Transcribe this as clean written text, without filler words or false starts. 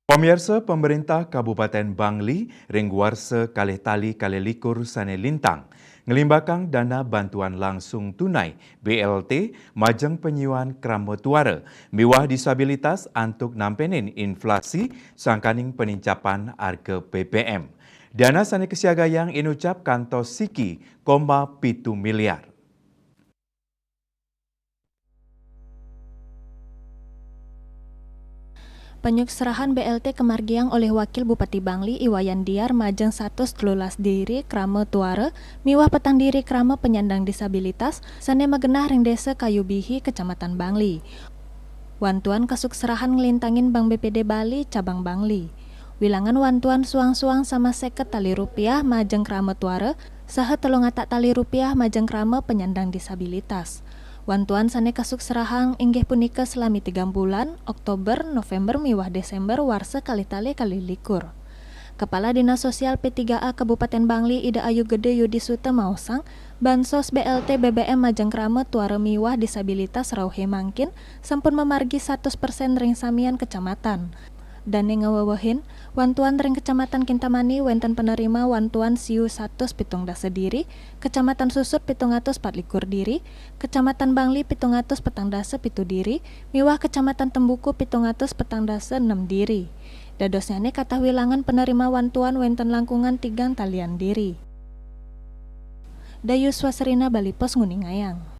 Pemirsa pemerintah Kabupaten Bangli ringwarsa kalih tali kalih likur sane lintang ngelimbakang dana bantuan langsung tunai BLT majeng penyuan krama tuara miwah disabilitas untuk nampenin inflasi sangkaning penincapan harga BBM. Dana sane kesiagayang inucap kantos siki, 7 miliar. Penyukserahan BLT kemargiang oleh Wakil Bupati Bangli Iwayan Diar majeng 113 diri krama tuara miwah petang diri krama penyandang disabilitas sane magenah ring desa Kayubihi Kecamatan Bangli. Wantuan kasukserahan ngelintangin Bank BPD Bali cabang Bangli. Wilangan wantuan suang-suang sama 50 tali rupiah majeng krama tuara saha 3 tali rupiah majeng krama penyandang disabilitas. Wantuan sane kasukserahan inggih punika selami 3 bulan, Oktober, November miwah Desember warsa kali tali kali likur. Kepala Dinas Sosial P3A Kabupaten Bangli Ida Ayu Gede Yudi Suta maosang, bansos BLT BBM majeng krama tuara miwah disabilitas rauhe mangkin sampun memargi 100% ring samian kecamatan. Dan ngawawahin, wantuan ring kecamatan Kintamani wenten penerima wantuan siu 117 diri, kecamatan Susut 724 diri, kecamatan Bangli 747 diri, miwah kecamatan Tembuku 746 diri. Dadosnya kata wilangan penerima wantuan wenten langkungan 3 talian diri. Dayu Swasrina Bali Pos Nguningayang.